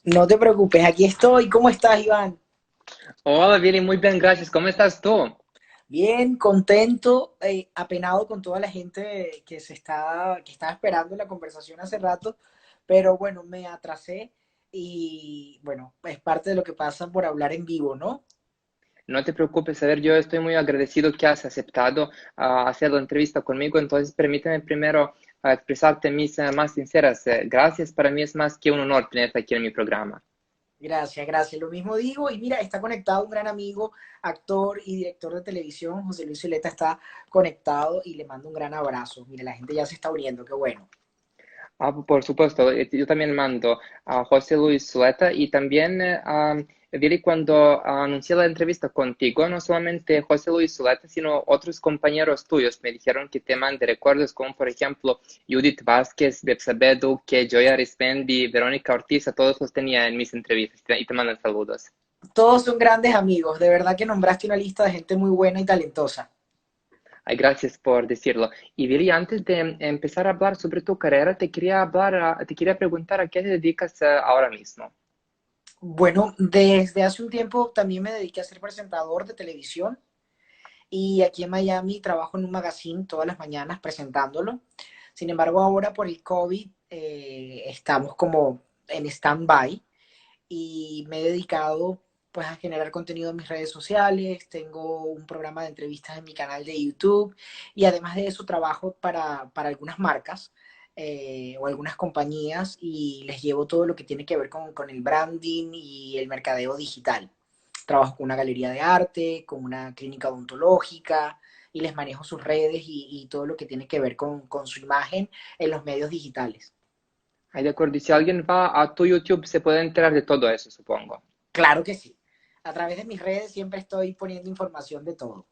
No te preocupes, aquí estoy. ¿Cómo estás, Iván? Hola, Billy, muy bien, gracias. ¿Cómo estás tú? Bien, contento, apenado con toda la gente que estaba esperando la conversación hace rato, pero bueno, me atrasé y bueno, es parte de lo que pasa por hablar en vivo, ¿no? No te preocupes, a ver, yo estoy muy agradecido que has aceptado hacer la entrevista conmigo, entonces permíteme primero expresarte mis más sinceras gracias. Para mí es más que un honor tenerte aquí en mi programa. Gracias, gracias. Lo mismo digo, y mira, está conectado un gran amigo, actor y director de televisión, José Luis Zuleta está conectado y le mando un gran abrazo. Mira, la gente ya se está uniendo, qué bueno. Por supuesto, yo también mando a José Luis Zuleta y también Viri, cuando anuncié la entrevista contigo, no solamente José Luis Zuleta, sino otros compañeros tuyos me dijeron que te mande recuerdos como por ejemplo Judith Vázquez, Bepsabe Duque, Joya Arismendi, Verónica Ortiz, a todos los tenía en mis entrevistas y te mandan saludos. Todos son grandes amigos, de verdad que nombraste una lista de gente muy buena y talentosa. Ay, gracias por decirlo. Y Viri, antes de empezar a hablar sobre tu carrera, te quería hablar, te quería preguntar a qué te dedicas ahora mismo. Bueno, desde hace un tiempo también me dediqué a ser presentador de televisión y aquí en Miami trabajo en un magazine todas las mañanas presentándolo. Sin embargo, ahora por el COVID estamos como en stand-by y me he dedicado pues a generar contenido en mis redes sociales, tengo un programa de entrevistas en mi canal de YouTube y además de eso trabajo para algunas marcas o algunas compañías y les llevo todo lo que tiene que ver con el branding y el mercadeo digital. Trabajo con una galería de arte, con una clínica odontológica y les manejo sus redes y todo lo que tiene que ver con su imagen en los medios digitales. Ay, de acuerdo. Y si alguien va a tu YouTube, se puede enterar de todo eso, supongo. Claro que sí. A través de mis redes siempre estoy poniendo información de todo.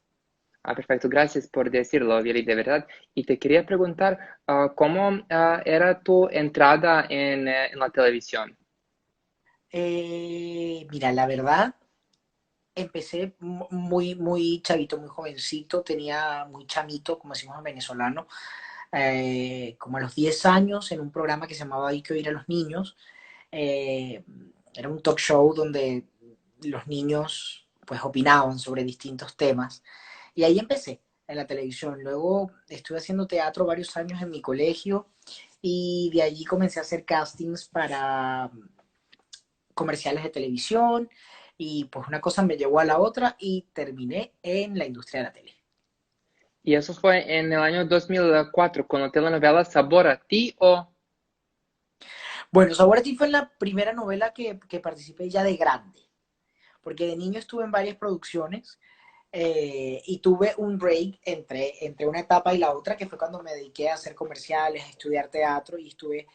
Ah, perfecto. Gracias por decirlo, Viri, de verdad. Y te quería preguntar, ¿cómo era tu entrada en la televisión? Mira, la verdad, empecé muy chavito, muy jovencito, tenía muy chamito, como decimos en venezolano, como a los 10 años en un programa que se llamaba Hay que oír a los niños. Eh, Era un talk show donde los niños pues opinaban sobre distintos temas. Y ahí empecé en la televisión. Luego estuve haciendo teatro varios años en mi colegio y de allí comencé a hacer castings para comerciales de televisión y pues una cosa me llevó a la otra y terminé en la industria de la tele. Y eso fue en el año 2004, con la telenovela Sabor a ti o... Bueno, Sabor a ti fue la primera novela que participé ya de grande, porque de niño estuve en varias producciones y tuve un break entre una etapa y la otra, que fue cuando me dediqué a hacer comerciales, a estudiar teatro y estuve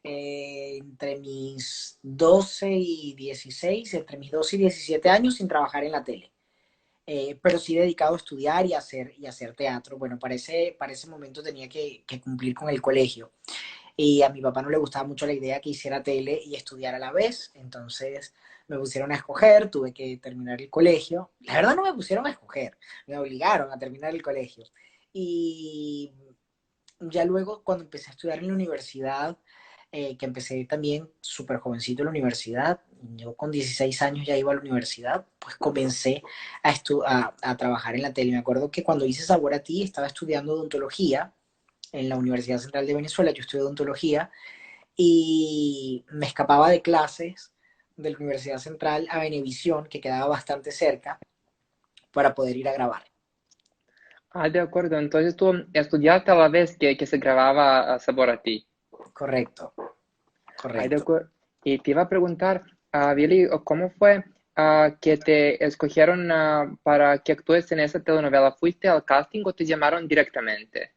entre mis 12 y 16, entre mis 12 y 17 años sin trabajar en la tele. Pero sí dedicado a estudiar y hacer teatro. Bueno, para ese momento tenía que cumplir con el colegio y a mi papá no le gustaba mucho la idea que hiciera tele y estudiar a la vez, entonces me pusieron a escoger, tuve que terminar el colegio. La verdad no me pusieron a escoger, me obligaron a terminar el colegio. Y ya luego cuando empecé a estudiar en la universidad, que empecé también súper jovencito en la universidad, yo con 16 años ya iba a la universidad, pues comencé a trabajar en la tele. Me acuerdo que cuando hice Sabor a Ti estaba estudiando odontología en la Universidad Central de Venezuela, yo estudié odontología y me escapaba de clases de la Universidad Central a Venevisión, que quedaba bastante cerca, para poder ir a grabar. Ah, de acuerdo. Entonces tú estudiaste a la vez que se grababa Sabor a ti. Correcto, Ay, de correcto. acuerdo. Y te iba a preguntar, Billy, ¿cómo fue que te escogieron para que actúes en esa telenovela? ¿Fuiste al casting o te llamaron directamente?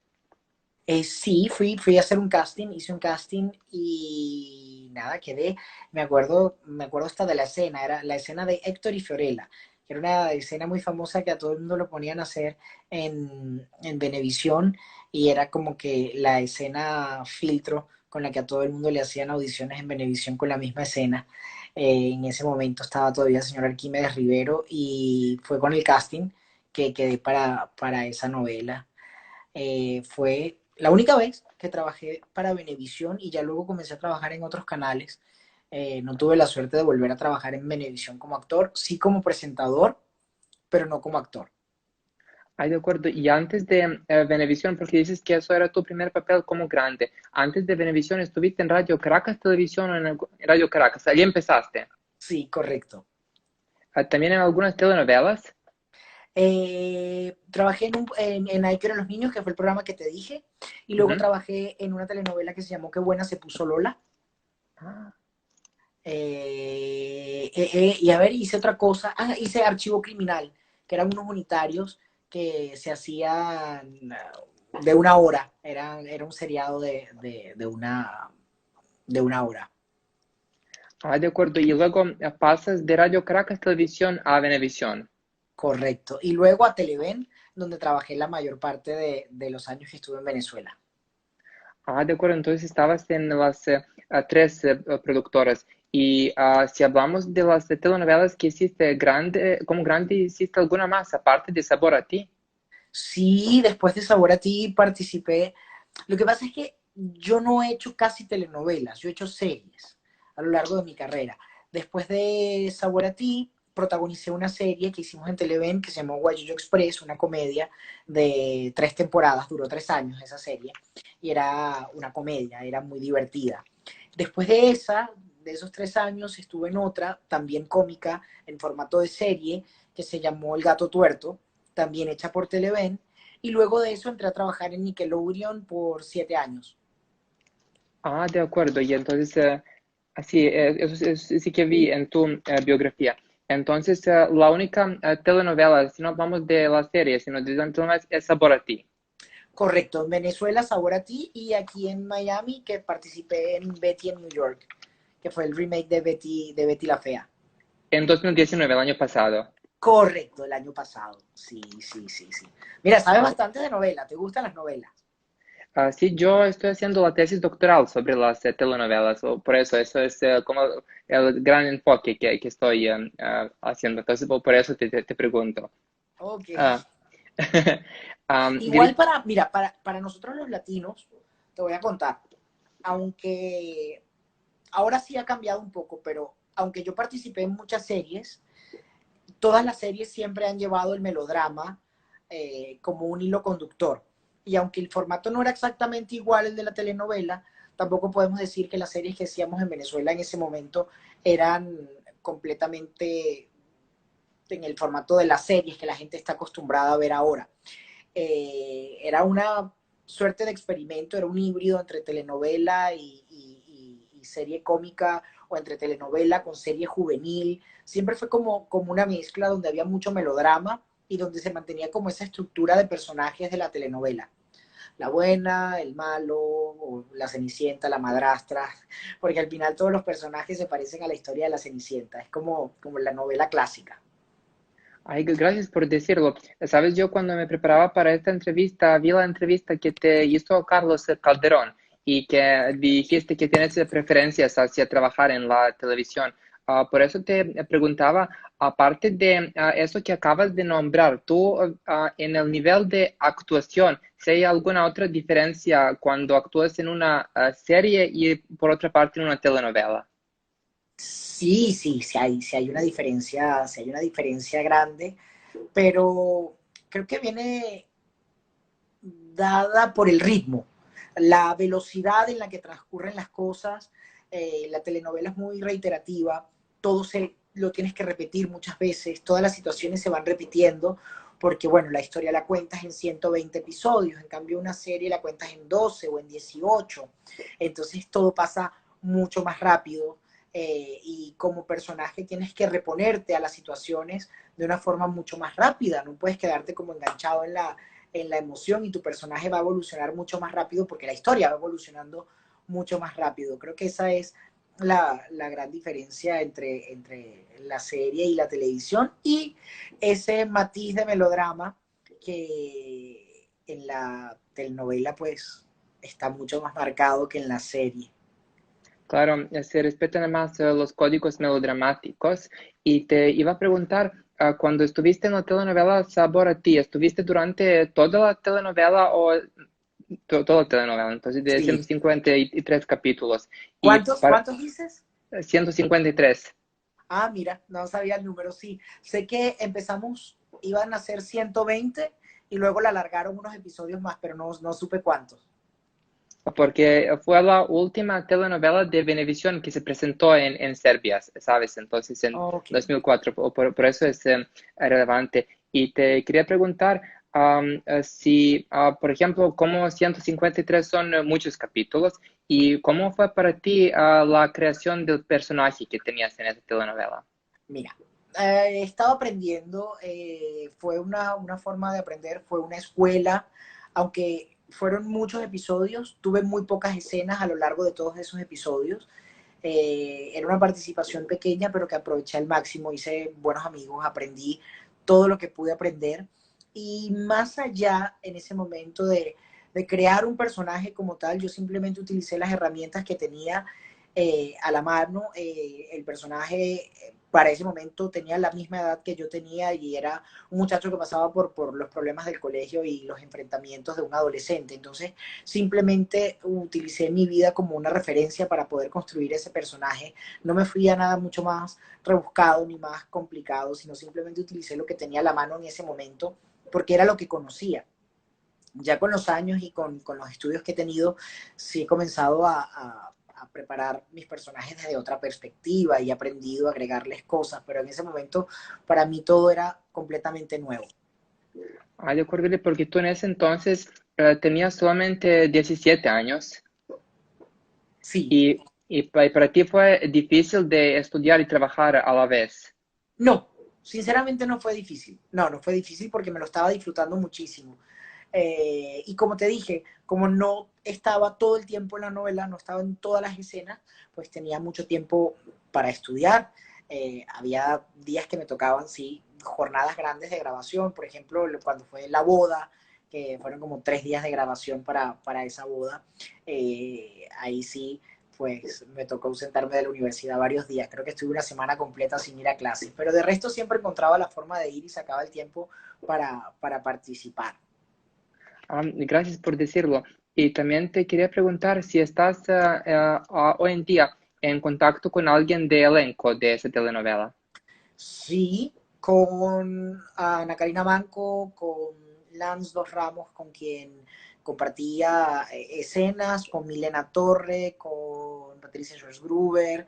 Sí, fui a hacer un casting, hice un casting y nada, quedé. Me acuerdo hasta de la escena, era la escena de Héctor y Fiorella, que era una escena muy famosa que a todo el mundo lo ponían a hacer en Venevisión y era como que la escena filtro con la que a todo el mundo le hacían audiciones en Venevisión con la misma escena. En ese momento estaba todavía el señor Arquímedes Rivero y fue con el casting que quedé para esa novela. Fue la única vez que trabajé para Venevisión y ya luego comencé a trabajar en otros canales. No tuve la suerte de volver a trabajar en Venevisión como actor, sí como presentador, pero no como actor. Ay, de acuerdo. Y antes de Venevisión, porque dices que eso era tu primer papel como grande, antes de Venevisión estuviste en Radio Caracas Televisión o en Radio Caracas, ahí empezaste. Sí, correcto. También en algunas telenovelas. Trabajé en Ahí quiero los niños, que fue el programa que te dije, y luego Ujú. trabajé en una telenovela que se llamó Qué buena se puso Lola. Ah, Y a ver, hice otra cosa. Ah, hice Archivo Criminal, que eran unos unitarios que se hacían de una hora. Era un seriado de una hora. de acuerdo. Y luego pasas de Radio Caracas Televisión a Venevisión. Correcto. Y luego a Televen, donde trabajé la mayor parte de los años que estuve en Venezuela. De acuerdo. Entonces estabas en las tres productoras. Y si hablamos de las telenovelas que hiciste grande, como grande, ¿hiciste alguna más aparte de Sabor a ti? Sí, después de Sabor a Ti participé. Lo que pasa es que yo no he hecho casi telenovelas, yo he hecho series a lo largo de mi carrera. Después de Sabor a Ti, protagonicé una serie que hicimos en Televen que se llamó Guayillo Express, una comedia de 3 temporadas, duró 3 años esa serie, y era una comedia, era muy divertida. Después de esos 3 años, estuve en otra, también cómica, en formato de serie, que se llamó El Gato Tuerto, también hecha por Televen, y luego de eso entré a trabajar en Nickelodeon por 7 años. De acuerdo. Y entonces, así, sí que vi en tu biografía. Entonces, la única telenovela, si no hablamos de la serie, sino de las telenovelas, es Sabor a ti. Correcto, en Venezuela Sabor a Ti y aquí en Miami que participé en Betty en New York, que fue el remake de Betty la Fea. En 2019, el año pasado. Correcto, el año pasado. Sí, sí, sí, sí. Mira, sabes Ah, bastante de novela, ¿te gustan las novelas? sí, yo estoy haciendo la tesis doctoral sobre las telenovelas, por eso es como el gran enfoque que estoy haciendo. Entonces, por eso te pregunto. Ok. Ah, Igual diré- mira, para nosotros los latinos, te voy a contar, aunque ahora sí ha cambiado un poco, pero aunque yo participé en muchas series, todas las series siempre han llevado el melodrama como un hilo conductor. Y aunque el formato no era exactamente igual al de la telenovela, tampoco podemos decir que las series que hacíamos en Venezuela en ese momento eran completamente en el formato de las series que la gente está acostumbrada a ver ahora. Era una suerte de experimento, era un híbrido entre telenovela y serie cómica o entre telenovela con serie juvenil. Siempre fue como una mezcla donde había mucho melodrama y donde se mantenía como esa estructura de personajes de la telenovela. La buena, el malo, o la cenicienta, la madrastra, porque al final todos los personajes se parecen a la historia de la cenicienta. Es como la novela clásica. Ay, gracias por decirlo. Sabes, yo cuando me preparaba para esta entrevista, vi la entrevista que te hizo Carlos Calderón y que dijiste que tienes preferencias hacia trabajar en la televisión. Por eso te preguntaba, aparte de eso que acabas de nombrar, tú en el nivel de actuación, si hay alguna otra diferencia cuando actúas en una serie y por otra parte en una telenovela. Sí, sí hay una diferencia grande, pero creo que viene dada por el ritmo, la velocidad en la que transcurren las cosas. La telenovela es muy reiterativa, todo lo tienes que repetir muchas veces, todas las situaciones se van repitiendo, porque bueno, la historia la cuentas en 120 episodios, en cambio una serie la cuentas en 12 o en 18, entonces todo pasa mucho más rápido. Y como personaje tienes que reponerte a las situaciones de una forma mucho más rápida, no puedes quedarte como enganchado en la emoción y tu personaje va a evolucionar mucho más rápido porque la historia va evolucionando mucho más rápido. Creo que esa es la gran diferencia entre la serie y la televisión y ese matiz de melodrama que en la telenovela pues está mucho más marcado que en la serie. Claro, se respetan más los códigos melodramáticos y te iba a preguntar, cuando estuviste en la telenovela Sabor a ti, ¿estuviste durante toda la telenovela o toda la telenovela? Entonces, de Sí. 153 capítulos. Y ¿Cuántos dices? 153. Ah, mira, no sabía el número, sí. Sé que empezamos, iban a ser 120 y luego la alargaron unos episodios más, pero no supe cuántos. Porque fue la última telenovela de Venevisión que se presentó en Serbia, ¿sabes? Entonces, en Ok, 2004, por eso es relevante. Y te quería preguntar si, por ejemplo, como 153 son muchos capítulos, y cómo fue para ti la creación del personaje que tenías en esa telenovela. mira, he estado aprendiendo, fue una forma de aprender, fue una escuela, aunque fueron muchos episodios, tuve muy pocas escenas a lo largo de todos esos episodios. Era una participación pequeña, pero que aproveché al máximo, hice buenos amigos, aprendí todo lo que pude aprender. Y más allá, en ese momento de crear un personaje como tal, yo simplemente utilicé las herramientas que tenía a la mano. El personaje para ese momento tenía la misma edad que yo tenía y era un muchacho que pasaba por los problemas del colegio y los enfrentamientos de un adolescente. Entonces, simplemente utilicé mi vida como una referencia para poder construir ese personaje. No me fui a nada mucho más rebuscado ni más complicado, sino simplemente utilicé lo que tenía a la mano en ese momento porque era lo que conocía. Ya con los años y con los estudios que he tenido, sí he comenzado a preparar mis personajes desde otra perspectiva y he aprendido a agregarles cosas, pero en ese momento para mí todo era completamente nuevo. Ah, de acuerdo, porque tú en ese entonces tenías solamente 17 años. Sí, Y para ti fue difícil de estudiar y trabajar a la vez. no, sinceramente no fue difícil. No fue difícil porque me lo estaba disfrutando muchísimo. Y como te dije, como no estaba todo el tiempo en la novela, no estaba en todas las escenas, pues tenía mucho tiempo para estudiar. Había días que me tocaban, sí, jornadas grandes de grabación, por ejemplo, cuando fue la boda, que fueron como 3 días de grabación para esa boda. Ahí sí, pues me tocó ausentarme de la universidad varios días. Creo que estuve una semana completa sin ir a clases, pero de resto siempre encontraba la forma de ir y sacaba el tiempo para participar. Gracias por decirlo. Y también te quería preguntar si estás hoy en día en contacto con alguien de elenco de esa telenovela. Sí, con Ana Karina Manco, con Lance Dos Ramos, con quien compartía escenas, con Milena Torre, con Patricia Schwarzgruber.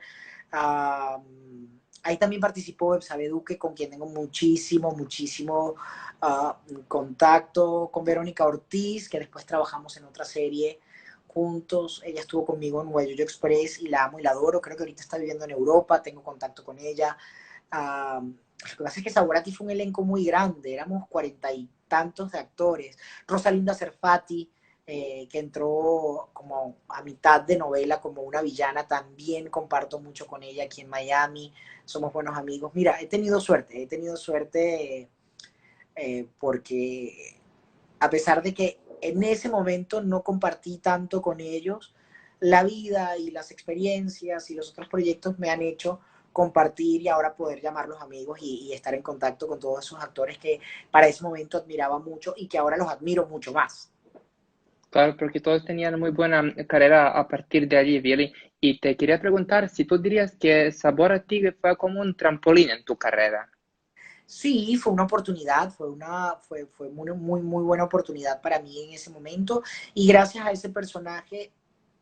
Ahí también participó Ebsabe Duque, con quien tengo muchísimo contacto, con Verónica Ortiz, que después trabajamos en otra serie juntos. Ella estuvo conmigo en Guayoyo Express y la amo y la adoro. Creo que ahorita está viviendo en Europa, tengo contacto con ella. Lo que pasa es que Saborati fue un elenco muy grande, éramos 40 y tantos de actores. Rosalinda Cerfati, que entró como a mitad de novela como una villana, también comparto mucho con ella aquí en Miami, somos buenos amigos. Mira, he tenido suerte porque a pesar de que en ese momento no compartí tanto con ellos, la vida y las experiencias y los otros proyectos me han hecho compartir y ahora poder llamarlos amigos y estar en contacto con todos esos actores que para ese momento admiraba mucho y que ahora los admiro mucho más. Claro, porque todos tenían muy buena carrera a partir de allí, Billy. Y te quería preguntar si tú dirías que Sabor a Tigre fue como un trampolín en tu carrera. Sí, fue una oportunidad, fue muy buena oportunidad para mí en ese momento y gracias a ese personaje,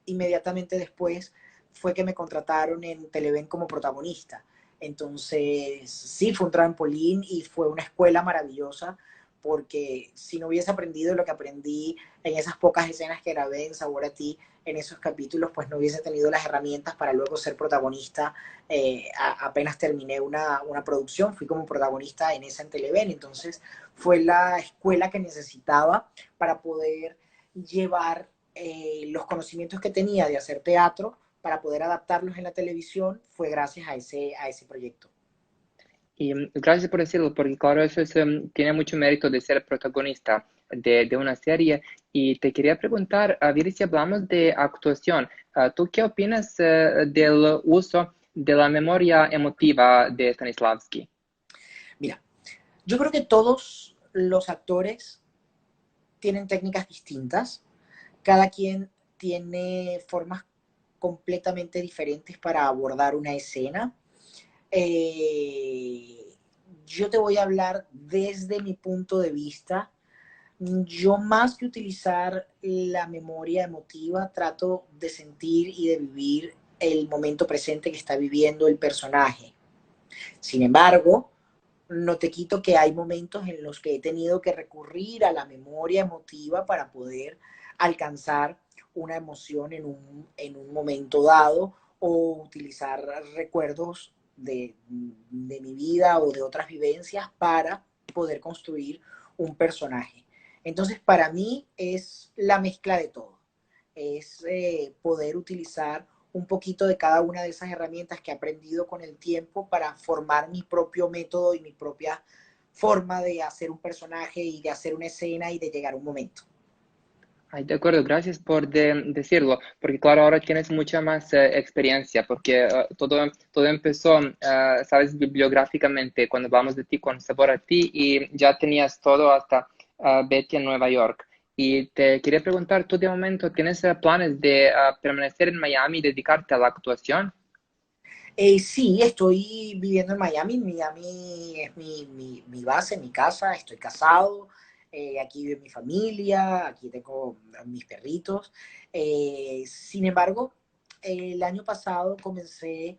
inmediatamente después fue que me contrataron en Televen como protagonista. Entonces, sí, fue un trampolín y fue una escuela maravillosa porque si no hubiese aprendido lo que aprendí en esas pocas escenas que grabé en Sabor a Ti, en esos capítulos, pues no hubiese tenido las herramientas para luego ser protagonista. Apenas terminé una producción, fui como protagonista en esa en Televen, entonces fue la escuela que necesitaba para poder llevar los conocimientos que tenía de hacer teatro para poder adaptarlos en la televisión, fue gracias a ese proyecto. Y gracias por decirlo, porque claro, eso tiene mucho mérito de ser protagonista de una serie. Y te quería preguntar, a ver si hablamos de actuación. ¿Tú qué opinas del uso de la memoria emotiva de Stanislavski? Mira, yo creo que todos los actores tienen técnicas distintas, cada quien tiene formas completamente diferentes para abordar una escena. Eh, yo te voy a hablar desde mi punto de vista. Yo más que utilizar la memoria emotiva, trato de sentir y de vivir el momento presente que está viviendo el personaje. Sin embargo, no te quito que hay momentos en los que he tenido que recurrir a la memoria emotiva para poder alcanzar una emoción en un momento dado o utilizar recuerdos de mi vida o de otras vivencias para poder construir un personaje. Entonces, para mí es la mezcla de todo. Es poder utilizar un poquito de cada una de esas herramientas que he aprendido con el tiempo para formar mi propio método y mi propia forma de hacer un personaje y de hacer una escena y de llegar a un momento. Ay, de acuerdo, gracias por decirlo, porque claro, ahora tienes mucha más experiencia, porque todo empezó, sabes, bibliográficamente, cuando hablamos de ti, con Sabor a ti, y ya tenías todo hasta Betty en Nueva York. Y te quería preguntar, ¿tú de momento tienes planes de permanecer en Miami y dedicarte a la actuación? Sí, estoy viviendo en Miami. Miami es mi base, mi casa. Estoy casado. Aquí vive mi familia. Aquí tengo mis perritos. Sin embargo, el año pasado comencé,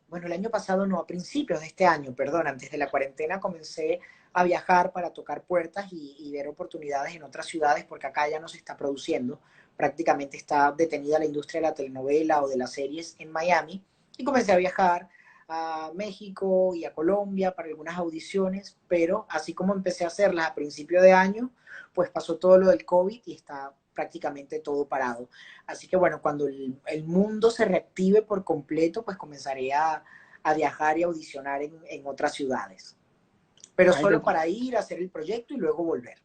bueno, el año pasado no, a principios de este año, perdón, antes de la cuarentena comencé a viajar para tocar puertas y ver oportunidades en otras ciudades porque acá ya no se está produciendo. Prácticamente está detenida la industria de la telenovela o de las series en Miami y comencé a viajar a México y a Colombia para algunas audiciones, pero así como empecé a hacerlas a principio de año, pues pasó todo lo del COVID y está prácticamente todo parado. Así que bueno, cuando el mundo se reactive por completo, pues comenzaré a viajar y audicionar en otras ciudades. Pero Ay, solo para ir a hacer el proyecto y luego volver.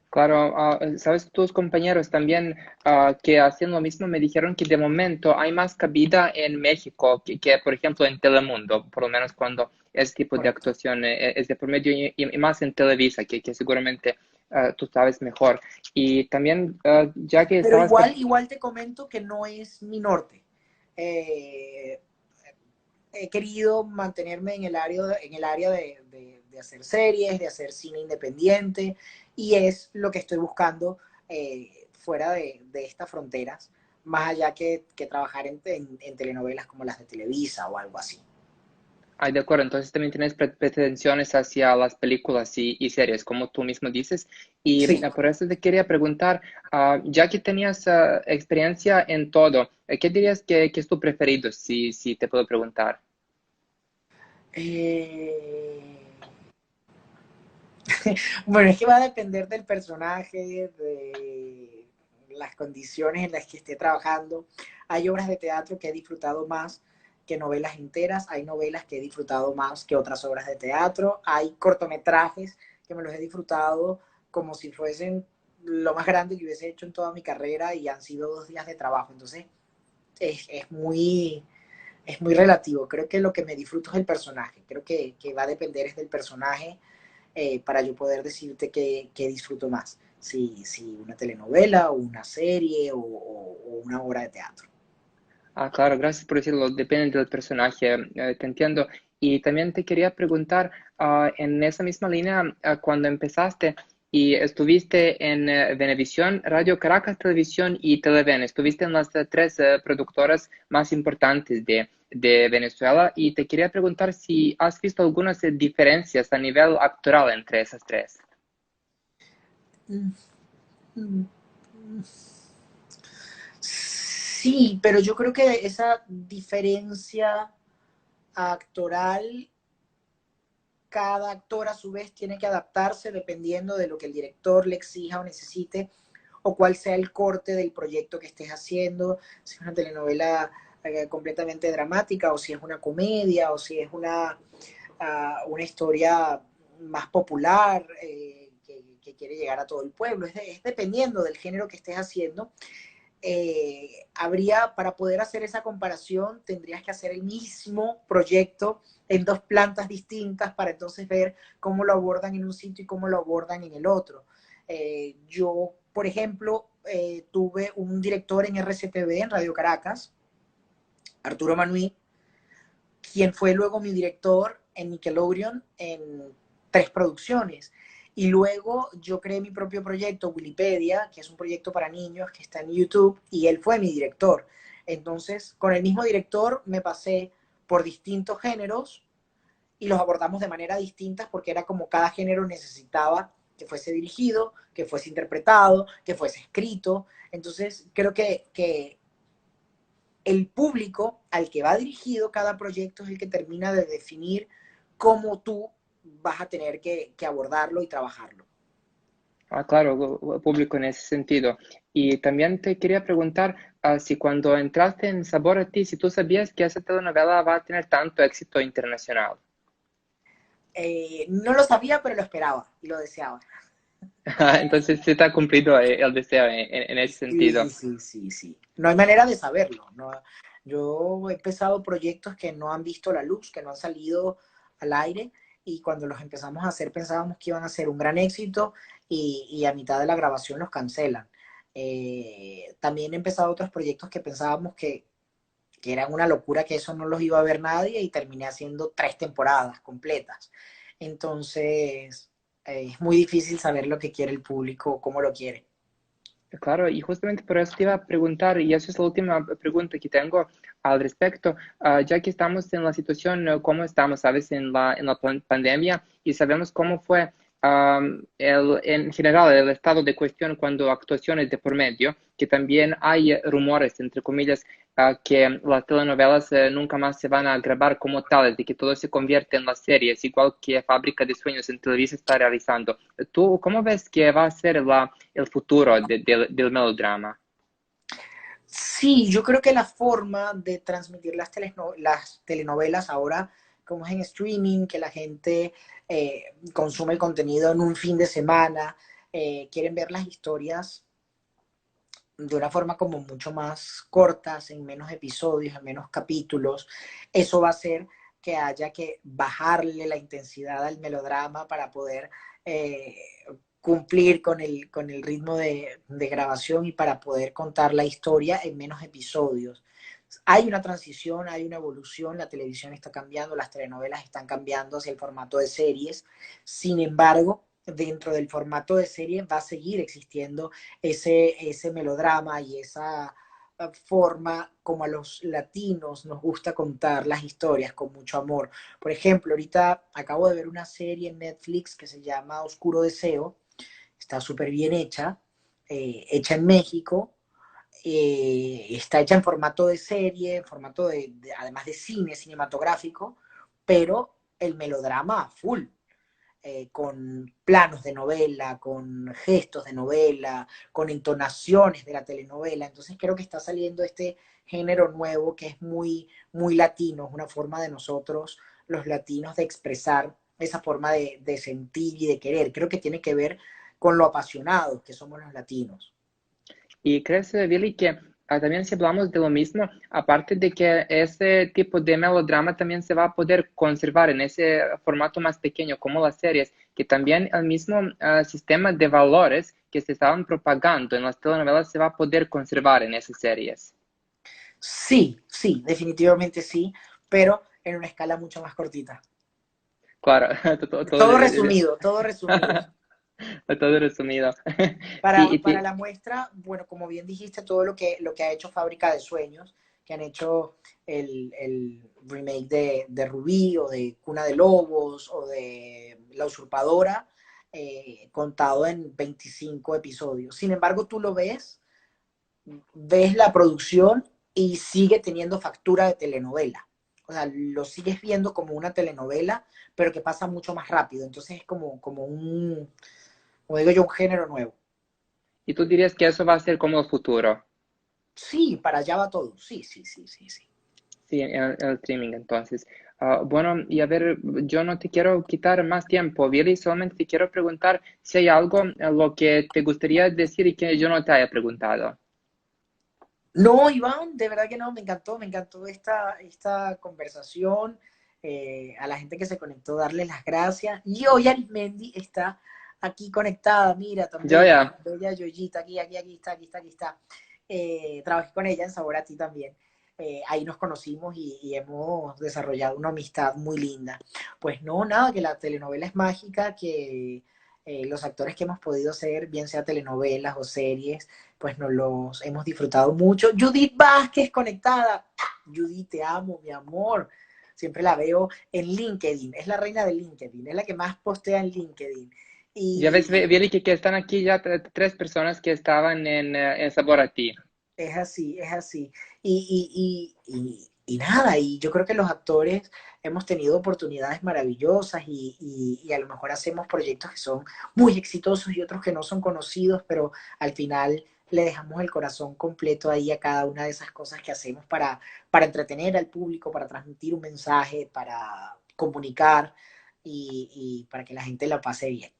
claro, sabes, tus compañeros también que hacen lo mismo me dijeron que de momento hay más cabida en México por ejemplo, en Telemundo, por lo menos cuando ese tipo de Correcto. actuación es de por medio y más en Televisa, que seguramente tú sabes mejor. Y también, ya que Pero estabas... igual te comento que no es mi norte. Eh, He querido mantenerme en el área de hacer series, de hacer cine independiente, y es lo que estoy buscando fuera de estas fronteras, más allá que trabajar en telenovelas como las de Televisa o algo así. Ay, de acuerdo, entonces también tienes pretensiones hacia las películas y series, como tú mismo dices. Y Sí. por eso te quería preguntar, ya que tenías experiencia en todo, ¿qué dirías que es tu preferido, si te puedo preguntar? Eh, bueno, es que va a depender del personaje, de las condiciones en las que esté trabajando. Hay obras de teatro que he disfrutado más que novelas enteras, hay novelas que he disfrutado más que otras obras de teatro, hay cortometrajes que me los he disfrutado como si fuesen lo más grande que hubiese hecho en toda mi carrera y han sido 2 días de trabajo. Entonces, es es muy relativo. Creo que lo que me disfruto es el personaje. Creo que va a depender es del personaje para yo poder decirte que disfruto más. Si una telenovela o una serie o una obra de teatro. Ah, claro, gracias por decirlo, depende del personaje, te entiendo. Y también te quería preguntar, en esa misma línea, cuando empezaste y estuviste en Venevisión, Radio Caracas Televisión y Televen, estuviste en las tres productoras más importantes de Venezuela y te quería preguntar si has visto algunas diferencias a nivel actoral entre esas tres. Mm, mm, mm. Sí, pero yo creo que esa diferencia actoral, cada actor a su vez tiene que adaptarse dependiendo de lo que el director le exija o necesite o cuál sea el corte del proyecto que estés haciendo, si es una telenovela completamente dramática o si es una comedia o si es una historia más popular que quiere llegar a todo el pueblo. Es dependiendo del género que estés haciendo. Habría, para poder hacer esa comparación, tendrías que hacer el mismo proyecto en 2 plantas distintas para entonces ver cómo lo abordan en un sitio y cómo lo abordan en el otro. Yo, por ejemplo, tuve un director en RCTV, en Radio Caracas, Arturo Manuí, quien fue luego mi director en Nickelodeon en 3 producciones. Y luego yo creé mi propio proyecto, Wikipedia, que es un proyecto para niños que está en YouTube, y él fue mi director. Entonces, con el mismo director me pasé por distintos géneros y los abordamos de manera distinta porque era como cada género necesitaba que fuese dirigido, que fuese interpretado, que fuese escrito. Entonces, creo que el público al que va dirigido cada proyecto es el que termina de definir cómo tú vas a tener que abordarlo y trabajarlo. Ah, claro, público en ese sentido. Y también te quería preguntar si cuando entraste en Sabor a Ti, si tú sabías que esa telenovela va a tener tanto éxito internacional. No lo sabía, pero lo esperaba y lo deseaba. Entonces se te ha cumplido el deseo en ese Sí, sentido. sí, sí, sí. No hay manera de saberlo. No, yo he empezado proyectos que no han visto la luz, que no han salido al aire, y cuando los empezamos a hacer pensábamos que iban a ser un gran éxito y a mitad de la grabación los cancelan. También he empezado otros proyectos que pensábamos que eran una locura, que eso no los iba a ver nadie, y terminé haciendo 3 temporadas completas. Entonces, es muy difícil saber lo que quiere el público, cómo lo quiere. Claro, y justamente por eso te iba a preguntar, y esa es la última pregunta que tengo al respecto, ya que estamos en la situación, como estamos, sabes, en la pandemia, y sabemos cómo fue en general el estado de cuestión cuando actuaciones de por medio, que también hay rumores, entre comillas, que las telenovelas nunca más se van a grabar como tales, de que todo se convierte en las series, igual que Fábrica de Sueños en Televisa está realizando. ¿Tú cómo ves que va a ser el futuro del melodrama? Sí, yo creo que la forma de transmitir las telenovelas ahora, como es en streaming, que la gente consume el contenido en un fin de semana, quieren ver las historias de una forma como mucho más cortas, en menos episodios, en menos capítulos. Eso va a hacer que haya que bajarle la intensidad al melodrama para poder eh, cumplir con el ritmo de grabación y para poder contar la historia en menos episodios. Hay una transición, hay una evolución, la televisión está cambiando, las telenovelas están cambiando hacia el formato de series. Sin embargo, dentro del formato de serie va a seguir existiendo ese melodrama y esa forma como a los latinos nos gusta contar las historias con mucho amor. Por ejemplo, ahorita acabo de ver una serie en Netflix que se llama Oscuro Deseo, está súper bien hecha, hecha en México, está hecha en formato de serie, en formato además de cine cinematográfico, pero el melodrama a full, con planos de novela, con gestos de novela, con entonaciones de la telenovela. Entonces creo que está saliendo este género nuevo que es muy, muy latino, es una forma de nosotros, los latinos, de expresar esa forma de sentir y de querer. Creo que tiene que ver con lo apasionados que somos los latinos. ¿Y crees, Billy, que también si hablamos de lo mismo, aparte de que ese tipo de melodrama también se va a poder conservar en ese formato más pequeño como las series, que también el mismo sistema de valores que se estaban propagando en las telenovelas se va a poder conservar en esas series? Sí, sí, definitivamente sí, pero en una escala mucho más cortita. Claro, todo, Todo resumido, todo resumido. todo resumido. Sí, Para la muestra, bueno, como bien dijiste, todo lo que ha hecho Fábrica de Sueños, que han hecho el remake de Rubí o de Cuna de Lobos o de La Usurpadora, contado en 25 episodios. Sin embargo, tú lo ves la producción y sigue teniendo factura de telenovela. O sea, lo sigues viendo como una telenovela, pero que pasa mucho más rápido. Entonces es como digo yo, un género nuevo. y tú dirías que eso va a ser como el futuro. Sí, para allá va todo. Sí, sí, sí, sí, sí. Sí, en el streaming entonces. Bueno, y a ver, yo no te quiero quitar más tiempo, Billy, solamente te quiero preguntar si hay algo lo que te gustaría decir y que yo no te haya preguntado. No, Iván, de verdad que no, me encantó esta conversación. A la gente que se conectó, darles las gracias. Y hoy Arismendi está aquí conectada, mira, tan Yo bella, ya. bella Yoyita, aquí está. Trabajé con ella en Sabor a Ti también. Ahí nos conocimos y hemos desarrollado una amistad muy linda. Pues no, nada, que la telenovela es mágica, que los actores que hemos podido ser, bien sea telenovelas o series, pues nos los hemos disfrutado mucho. Judith Vázquez conectada. Judith, te amo, mi amor. Siempre la veo en LinkedIn, es la reina de LinkedIn, es la que más postea en LinkedIn. Ya ves, Y Vieri, que están aquí ya tres personas que estaban en Sabor a Ti. es así, es así. Y nada, y yo creo que los actores hemos tenido oportunidades maravillosas y a lo mejor hacemos proyectos que son muy exitosos y otros que no son conocidos, pero al final le dejamos el corazón completo ahí a cada una de esas cosas que hacemos para entretener al público, para transmitir un mensaje, para comunicar y para que la gente la pase bien.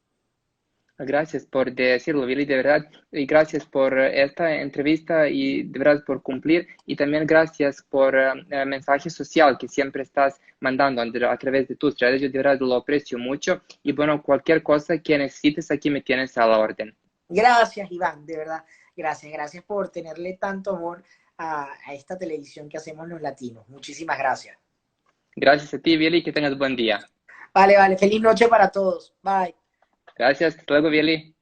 Gracias por decirlo, Billy, de verdad, y gracias por esta entrevista y de verdad por cumplir, y también gracias por el mensaje social que siempre estás mandando a través de tus redes. Yo de verdad lo aprecio mucho, y bueno, cualquier cosa que necesites, aquí me tienes a la orden. Gracias, Iván, de verdad. Gracias, gracias por tenerle tanto amor a esta televisión que hacemos los latinos. Muchísimas gracias. Gracias a ti, Billy, que tengas buen día. Vale, vale. Feliz noche para todos. Bye. Gracias, hasta luego, Billy.